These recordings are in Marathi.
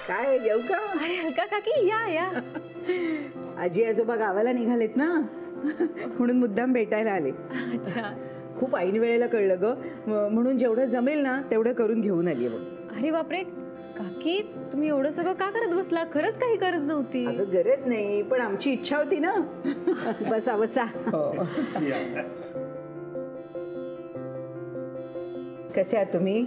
काय येऊ का? अरे हलका काकी या या. आजी आजोबा गावाला निघालेत ना म्हणून मुद्दाम भेटायला आले. अच्छा. खूप ऐन वेळेला कळलं ग, म्हणून जेवढं जमेल ना तेवढं करून घेऊन आली. अरे बापरे काकी, तुम्ही एवढं सगळं का करत बसला? खरंच काही गरज नव्हती. अगं गरज नाही, पण आमची इच्छा होती ना. बसा बसा. कसे आहात तुम्ही?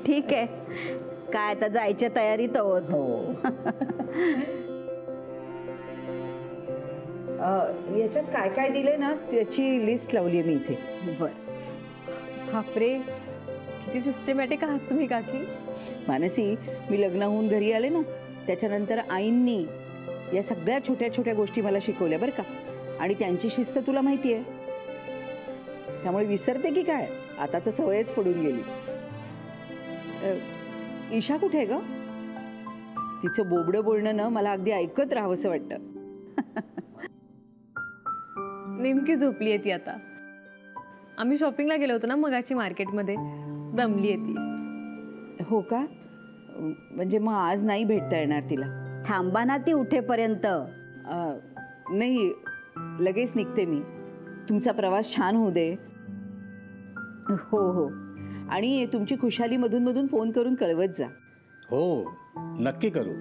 ठीक आहे. काय आता जायच्या तयारीत आहोत. याच्यात काय काय दिलंय ना त्याची लिस्ट लावली मी इथे. बर. बापरे किती सिस्टमॅटिक आहात तुम्ही काकी. मानसी, मी लग्न होऊन घरी आले ना त्याच्यानंतर आईंनी या सगळ्या छोट्या छोट्या गोष्टी मला शिकवल्या बरं का. आणि त्यांची शिस्त तुला माहिती आहे, त्यामुळे विसरते की काय. आता तर सवयच पडून गेली. ईशा कुठे आहे ग? तिचं बोबडं बोलणं ना मला अगदी ऐकत राहावंसं वाटतं. नेमकी झोपली आहे ती आता. आम्ही शॉपिंगला गेलो होतो ना मगाची मार्केटमध्ये, दमली आहे ती. हो का? म्हणजे मग आज नाही भेटता येणार तिला? थांबा ना ती उठेपर्यंत. नाही, लगेच निघते मी. तुमचा प्रवास छान होऊ दे. हो हो. आणि तुमची खुशाली मधून मधून फोन करून कळवत जा. हो नक्की करू.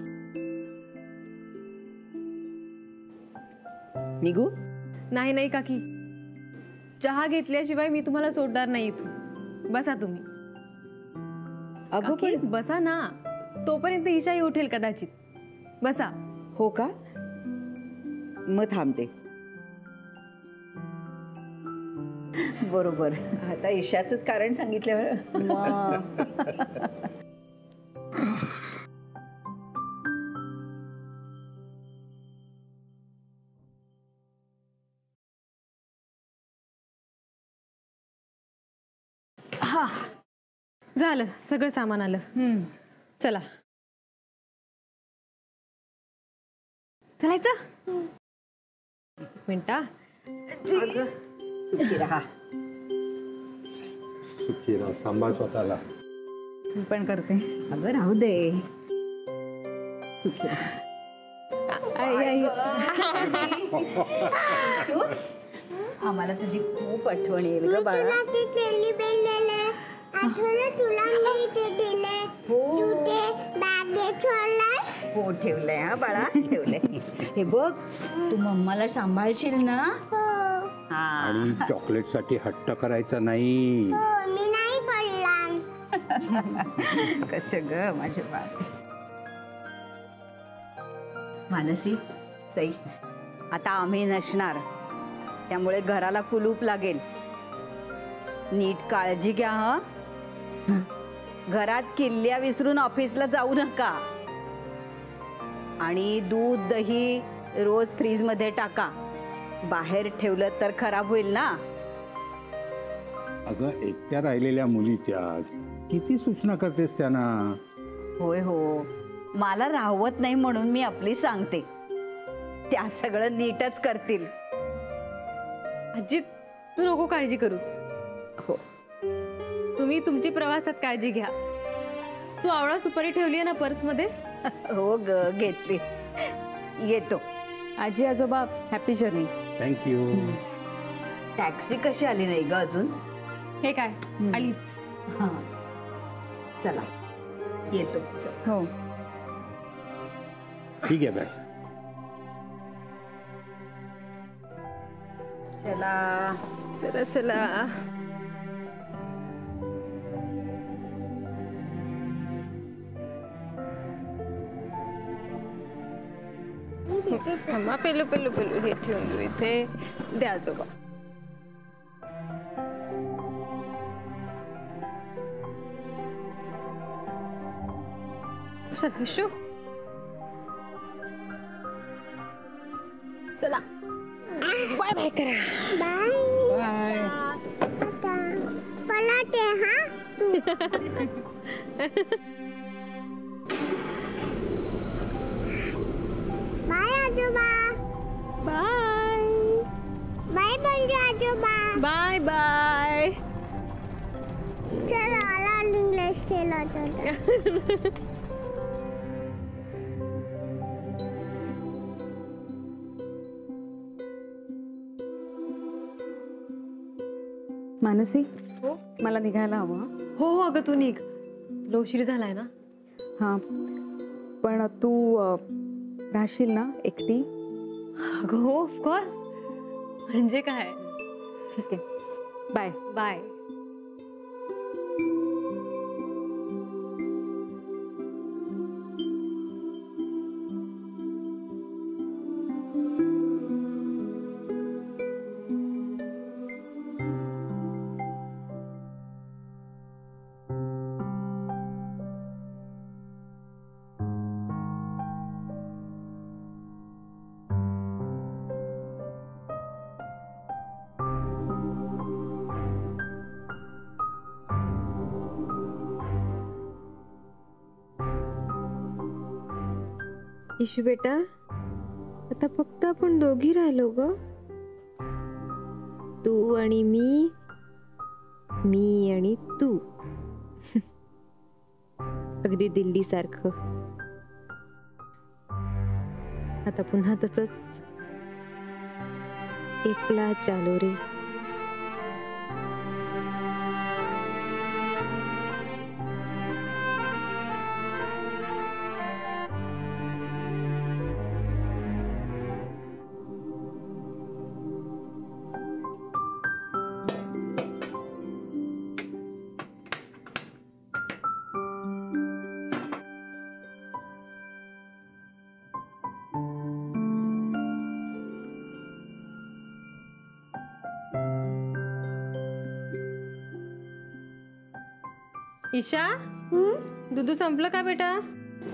निघू? नाही नाही काकी, चहा घेतल्याशिवाय मी तुम्हाला सोडणार नाही इथून. बसा तुम्ही. अगं काकी, पण बसा ना. तोपर्यंत ईशाही उठेल कदाचित. बसा. हो का? मग थांबते. बरोबर. आता ईशाचंच कारण सांगितल्यावर. हा झालं, सगळं सामान आलं. चला चलायचं. एक मिनिटा. सुखी राहा. सुखी राहा, सांभाळ स्वतःला. मी पण करते. अगं राहू दे. सुखी राहा. आम्हाला तुझी खूप आठवण येईल ग बाळा. हो ठेवलंय हा बाळा, ठेवलंय. हे बघ, तू मम्माला सांभाळशील ना? हा. आणि चॉकलेट साठी हट्ट करायचा नाही. कसं ग माझे बाळ. मानसी, सई, आता आम्ही नसणार, त्यामुळे घराला कुलूप लागेल. नीट काळजी घ्या हा. घरात किल्ल्या विसरून ऑफिसला जाऊ नका. आणि दूध दही रोज फ्रीज मध्ये टाका. बाहेर ठेवलं तर खराब होईल ना. अगं एकट्या राहिलेल्या मुली त्या, किती सूचना करतेस त्यांना. होय हो, मला राहवत नाही म्हणून मी आपली सांगते. त्या सगळं नीटच करतील. अजित, तू नको काळजी करूस. हो. तुम्ही तुमची प्रवासात काळजी घ्या. तू आवळा सुपारी ठेवली आहे ना पर्स मध्ये? हो ग, घेतली. येतो. आजी आजोबा, हॅपी जर्नी. थँक्यू. टॅक्सी कशी आली नाही ग अजून? हे काय, आलीच. हा चला येतो. हो ठीक आहे बाय. चला चला चला. थांबा, पेलू पेलू पेलू हे ठेवून देऊ इथे. द्या आजोबा. हिशू, चला बाय बाय करा. बाय. पलाटे हा. बाय आजोबा. बाय बाय बंजू आजोबा. Bye bye. चला आला इंग्लिश खेळत होता. मानसी, हो मला निघायला हवं. हो हो अगं तू निघ, तुला उशीर झालाय ना. हां, पण तू राहशील ना एकटी? अगं हो ऑफकोर्स, म्हणजे काय. ठीक आहे, बाय. बाय. इशू बेटा, आता फक्त आपण दोघी राहिलो ग, तू आणि मी आणि तू. अगदी दिल्ली सारखं. आता पुन्हा तसंच एकला चालो रे. ईशा, दूध संपलं का बेटा?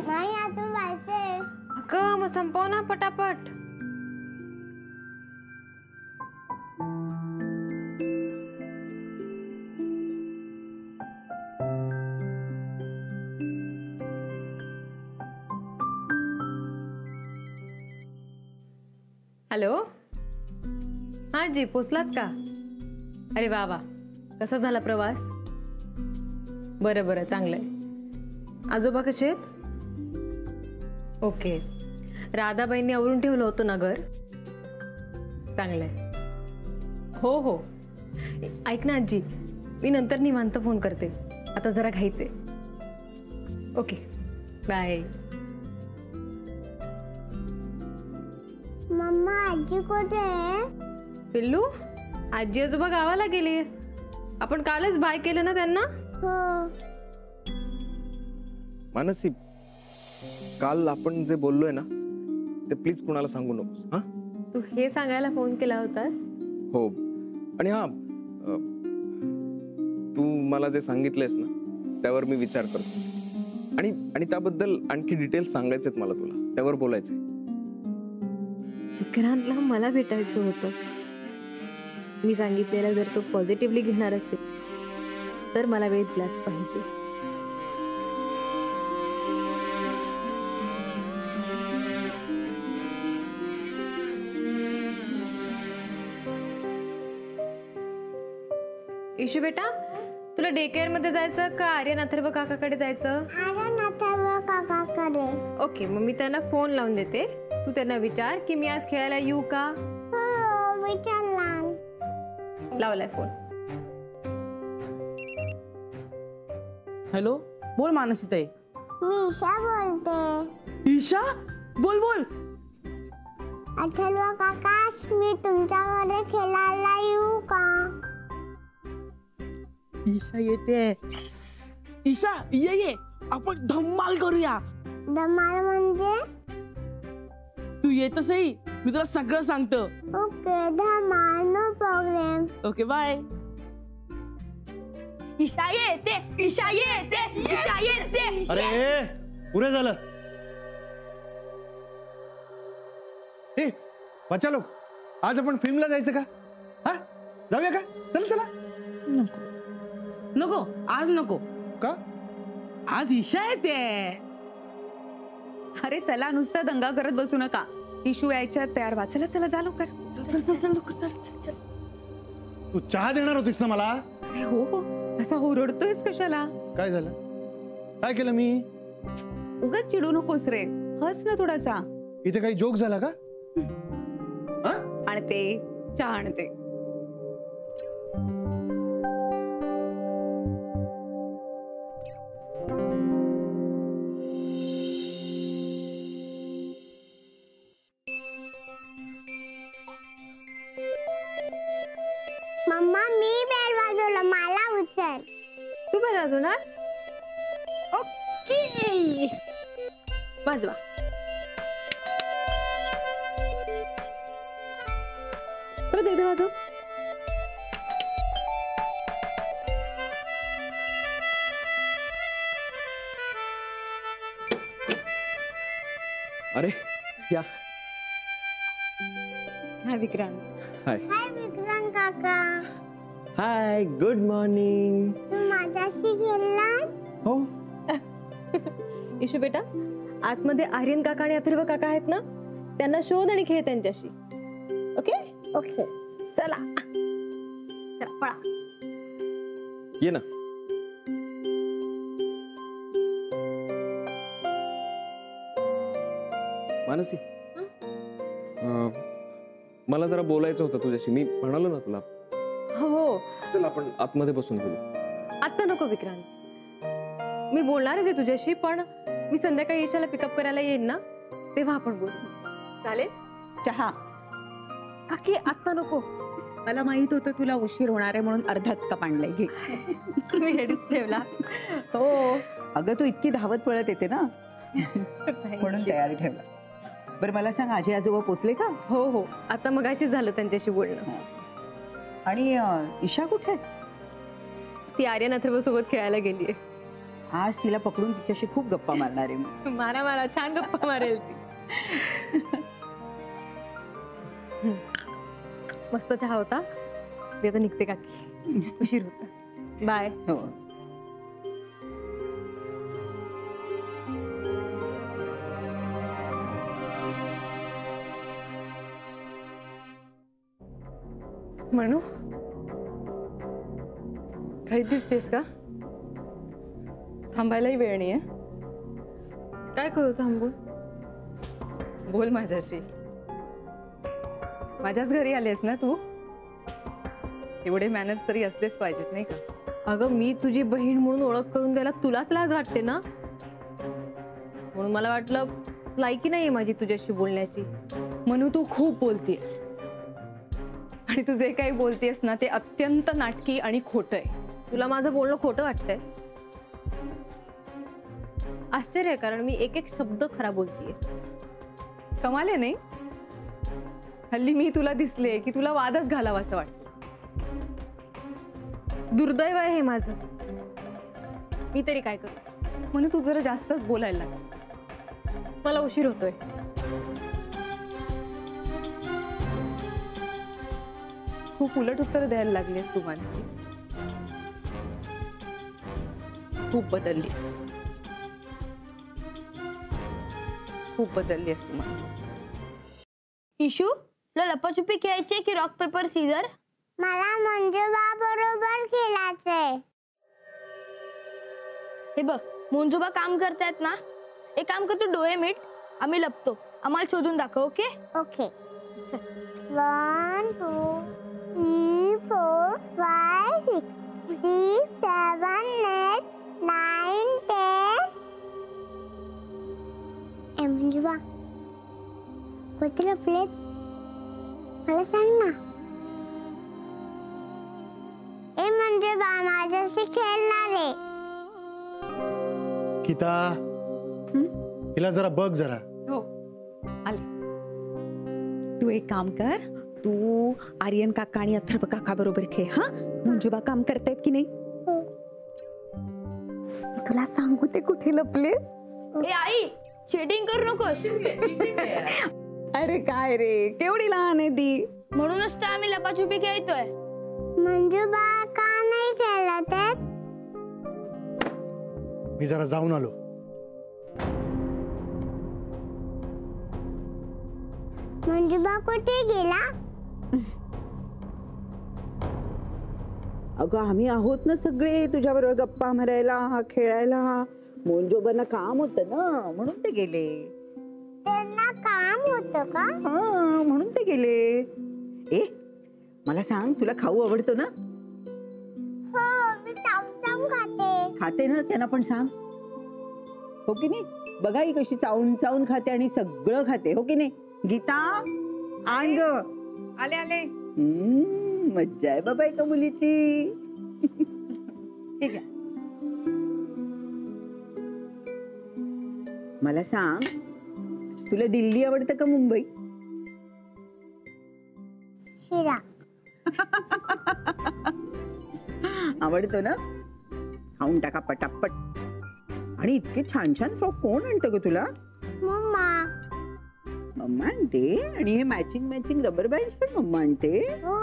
नाही अजून व्हायचंय. अगं मग संपव ना पटापट. हॅलो, हा जी पोचलात का? अरे वा वा, कसा झाला प्रवास? बरं बरं, चांगलंय. आजोबा कसे आहेत? ओके. राधाबाईंनी आवरून ठेवलं होतं ना घर? चांगलंय. हो हो, ऐक ना आजी, मी नंतर निवांत फोन करते, आता जरा घाईचे. Okay bye. मम्मा आजी कुठे आहे? पिल्लू, आजी आजोबा गावाला गेले. आपण कालच बाय केलं ना त्यांना. हो. मानसी, काल आपण जे बोललोय ना ते प्लीज कुणाला सांगू नकोस. हा, तू हे सांगायला फोन केला होतास? हो. आणि हा, तू मला जे सांगितलंयस ना त्यावर मी विचार करतो, आणि त्याबद्दल आणखी डिटेल्स सांगायचे आहेत मला तुला, त्यावर बोलायचंय. विक्रांतला मला भेटायचं होतं. मी सांगितलेलं जर तो पॉझिटिव्हली घेणार असेल तर मला वेळ दिलाच पाहिजे. इशू बेटा, तुला डे केअर मध्ये जायचं का आर्यन अथर्व काकाकडे जायचं? आर्यन अथर्व काकाकडे. ओके, मग मी त्यांना फोन लावून देते. तू त्यांना विचार की मी आज खेळायला येऊ का. हो विचारला. लावलाय फोन. हॅलो, बोल मानसी ताई. मी ईशा बोलते. ईशा, बोल बोल. अथर्व काका, मी तुमच्याकडे खेळायला येऊ का? ईशा येते. ईशा ये, आपण धम्माल करूया. धमाल म्हणजे? तू येत सही, मी तुला सगळं सांगतो. ओके, धमाल, no problem. Okay bye. Isha येते, ईशा येते, ईशा येते. अरे पुरे झालं. ए बच्चा लोक, आज आपण फिल्मला जायचं का? हा, जाऊया का? चला चला. नको नको, आज नको. का? आज ईशा येते. अरे चला, नुसता दंगा करत बसू नका. इशू यायच्या तयार व्हा. चला चला, जा लवकर. चल चल चल चल लवकर, चल चल चल. तू चहा देणार होतीस ना मला? अरे हो हो, असा ओरडतोयस कशाला? काय झालं? काय केलं मी? उगाच चिडू नकोस रे, हस ना थोडासा. इथे काही जोक झाला का? आणते चहा, आणते. मम्मा मी बेल वाजवलं, मला उचल. तू बरं वाजवणार? ओके, वाजवा. परत एकदा वाजव. अरे या. हा विक्रांत. हाय. हाय विक्रांत काका, हाय, गुड मॉर्निंग. तू माझ्याशी खेळला? हो. इशू बेटा, आतमध्ये आर्यन काका आणि अथर्व काका आहेत ना, त्यांना शोध आणि खेळ त्यांच्याशी. Okay okay. चला चला, पळा. ये ना. मानसी, मला जरा बोलायचं होतं तुझ्याशी. मी म्हणालो ना तुला. हो, चल आपण आतमध्ये बसून बोलू. आता नको विक्रांत, मी बोलणारच आहे तुझ्याशी, पण मी संध्याकाळी ईशाला पिकअप करायला येईन ना, तेव्हा आपण बोलू. चालेल? चहा. काकी आता नको. मला माहित होतं तुला उशीर होणार आहे म्हणून अर्धाच कप आणलाय. घे. तुम्ही रेडीच ठेवला. हो, अगं तू इतकी धावत पळत येते ना, म्हणून तयारी ठेवला. बरं मला सांग, आजी आजोबा पोचले का? हो हो, आता मगाशीच झालं त्यांच्याशी बोलणं. आणि ईशा कुठे? ती आर्यन अथर्व सोबत खेळायला गेलीये. आज तिला पकडून तिच्याशी खूप गप्पा मारणार आहे मी. मारा मारा, छान गप्पा मारेल ती. मस्त चहा होता. मी आता निघते काकी, उशीर होता. बाय. हो. म्हणू काही दिसतेस का? थांबायलाही वेळ नाहीये. काय करू थांबू? बोल माझ्याशी. माझ्याच घरी आलीस ना तू, एवढे मॅनर्स तरी असलेच पाहिजेत नाही का? अगं मी तुझी बहीण म्हणून ओळख करून द्यायला तुलाच लाज वाटते ना, म्हणून मला वाटलं लायकी नाहीये माझी तुझ्याशी बोलण्याची. म्हणून तू खूप बोलतेस, आणि तू जे काही बोलतेस ना ते अत्यंत नाटकी आणि खोटं आहे. तुला माझं बोलणं खोटं वाटतंय? आश्चर्य आहे, कारण मी एक एक शब्द खरा बोलतीये. कमाल आहे नाही? हल्ली मी तुला दिसले की तुला वादच घालावा असं वाटतं. दुर्दैव आहे हे माझं. मी तरी काय करू? म्हणून तू जरा जास्तच बोलायला लागलीस. मला उशीर होतोय. खूप उलट उत्तर द्यायला लागलीस तू मानसी. खूप बदललीस, खूप बदललीस तू. इशू, तुला लपाछुपी खेळायची की रॉक पेपर सीझर? मला मंजुबा बरोबर खेळायचंय. हे बघ, मंजुबा काम करतायत ना, एक काम कर, तू डोळे मीट, आम्ही लपतो, आम्हाला शोधून दाखव. Okay okay. 1 2 3 4 5 6 7 8 9 10. मंजुबा कुठे लपलेत? मला सांग ना. मंजुबा माझ्याशी खेळणार आहे. गीता, तिला जरा बघ जरा. हो, आले. तू एक काम कर, तू आर्यन काका आणि अथर्व काका बरोबर खेळ. हा, मंजुबा काम करतायत की नाही? तुला सांगू ते कुठे लपले? ए आई, चीटिंग करू नकोस. अरे काय रे, केवढी लहान आहे ती. म्हणूनच तर आम्ही लपाछुपी खेळतोय. मंजुबा का नाही खेळत आहेत? मी जरा जाऊन आलो. मंजुबा कुठे गेला? अगं आम्ही आहोत ना सगळे तुझ्याबरोबर गप्पा मारायला, खेळायला. मोंजोबांना काम होतं ना म्हणून ते गेले. त्यांना काम होतं का? हा म्हणून ते गेले. ए मला सांग, तुला खाऊ आवडतो ना? हो, मी चावचाव खाते. खाते ना, त्यांना पण सांग. हो की नाही? बघा ही कशी चावून चावून खाते आणि सगळं खाते. हो की नाही गीता? आण ग. आले आले. मज्जा आहे बाबा एका मुलीची. हे घ्या. मला सांग, तुला दिल्ली आवडतं का मुंबई? शिरा. आवडतो ना? खाऊन टाका पटापट. आणि इतके छान छान फ्रॉक कोण आणतं ग तुला? मम्मा. मम्मा आणते. आणि हे मॅचिंग मॅचिंग रबर बँड्स पण मम्मा आणते. हो.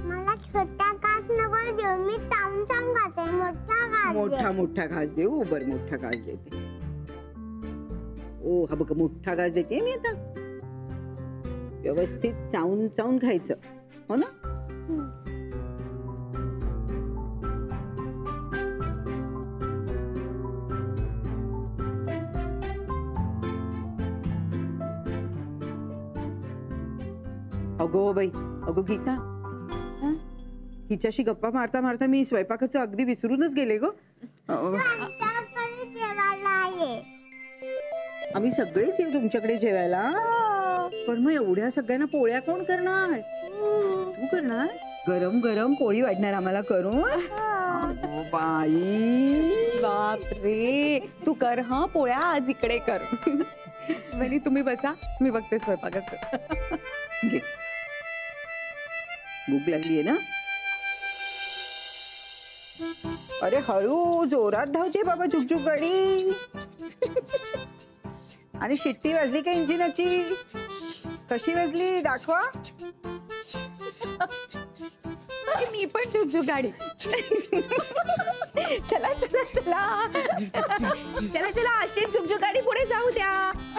मला छोटा घास नको देऊ, मी चावचाव खाते. मोठा घास दे. मोठा मोठा घास देऊ. बर मोठा घास देते. ओ हा बघ, मोठा घास देते मी आता. व्यवस्थित चावून चावून खायचं, हो ना? अगो बाई, अगो गीता, हिच्याशी गप्पा मारता मारता मी स्वयंपाकाचं अगदी विसरूनच गेले ग. आमच्याकडे जेवायला ये. आम्ही सगळेच येऊ तुमच्याकडे जेवायला. पण मग एवढ्या सगळ्यांना पोळ्या कोण करणार? तू करणार? गरम गरम पोळी वाढणार आम्हाला करून? अगो बाई. बापरे, तू कर हा पोळ्या आज इकडे कर. वहिनी तुम्ही बसा, मी बघते स्वयंपाकाचं. घे. भूक लागलीये ना? अरे हळू, जोरात धावते बाबा चुकचुक गाडी. आणि शिट्टी वाजली का इंजिनाची? कशी वाजली दाखवा. मी पण झुकझुक गाडी. चला चला चला चला चला, अशी झुकझुक गाडी पुढे जाऊ द्या.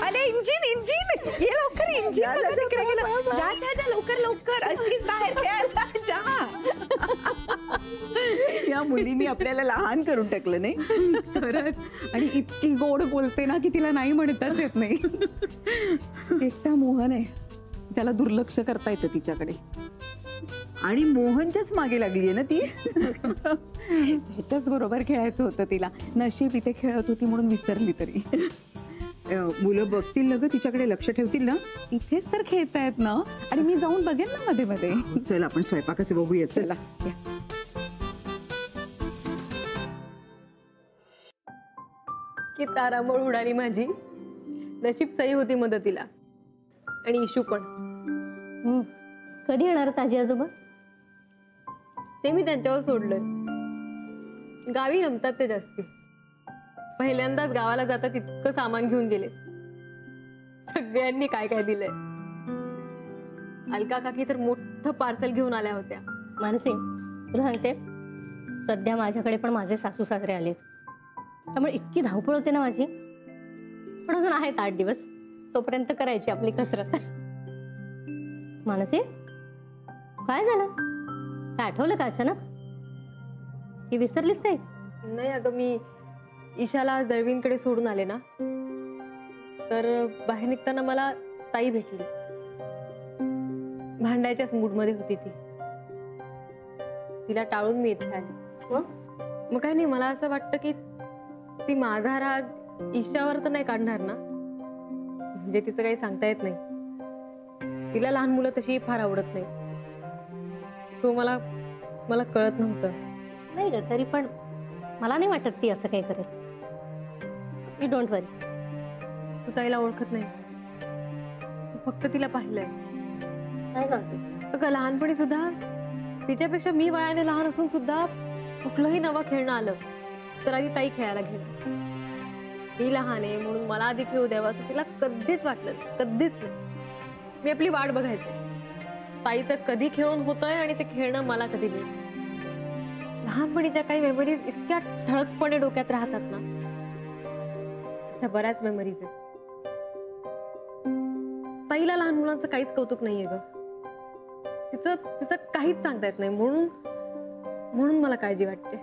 अरे इंजिन इंजिन ये लवकर. इंजिन तिकडे गेलं. जा जा जा लवकर लवकर. अशीच बाहेर खेळायला जा. या मुलींनी आपल्याला लहान करून टाकलं नाही? खरंच. आणि इतकी गोड बोलते ना की तिला नाही म्हणताच येत नाही. एकटा मोहन आहे, त्याला दुर्लक्ष करता येतं तिच्याकडे. आणि मोहनच्याच मागे लागलीये ना ती? ह्याच्याच बरोबर खेळायचं होतं तिला. नशीब इथे खेळत होती म्हणून विसरली तरी. मुलं बघतील ना ग, तिच्याकडे लक्ष ठेवतील ना? इथेच तर खेळतायत ना. आणि मी जाऊन बघेन ना मध्ये मध्ये. चल आपण स्वयंपाकाचं बघूया. चला. की तारांबळ उडाली माझी. नशीब सई होती मदतीला, आणि इशू पण. कधी येणार ताजी आजोबा? ते मी त्यांच्यावर सोडलंय. गावी रमतात ते जास्ती. पहिल्यांदाच गावाला जातात इतकं सामान घेऊन गेले. सगळ्यांनी काय काय दिलंय. अलका काकी तर मोठं पार्सल घेऊन आल्या होत्या. मानसी, तुला सांगते, सध्या माझ्याकडे पण माझे सासू सासरे आलेत. त्यामुळे इतकी धावपळ होते ना माझी. पण अजून आहेत 8 दिवस, तोपर्यंत करायची आपली कसरत. मानसी, काय झालं? काय आठवलं का अचानक? की विसरलीस काय? नाही अगं, मी ईशाला दळवींकडे सोडून आले ना, तर बाहेर निघताना मला ताई भेटली. भांडायच्याच मूडमध्ये होती ती. तिला टाळून मी इथे आले. मग काय नाही, मला असं वाटतं की ती माझा राग ईशावर तर नाही काढणार ना. म्हणजे तिचं काही सांगता येत नाही. तिला लहान मुलं तशी फार आवडत नाही. सो मला कळत नव्हतं. नाही ग, तरी पण मला नाही वाटत ती असं काही करेल. यू डोंट वरी. तू ताईला ओळखत नाही, फक्त तिला पाहिलंय. काय सांगतेस? अगं लहानपणी सुद्धा तिच्यापेक्षा मी वयाने लहान असून सुद्धा कुठलंही नवं खेळणं आलं तर आधी ताई खेळायला घेणार. ती लहान आहे म्हणून मला आधी खेळू द्यावं असं तिला कधीच वाटलं नाही. कधीच नाही. मी आपली वाट बघायची, ताईचं कधी खेळून होतंय आणि ते खेळणं मला कधी मिळेल. लहानपणीच्या काही मेमरीज इतक्या ठळकपणे डोक्यात राहतात ना, अशा बऱ्याच मेमरीज आहेत. ताईला लहान मुलांचं काहीच कौतुक नाहीये ग. तिचं काहीच सांगता येत नाही, म्हणून मला काळजी वाटते.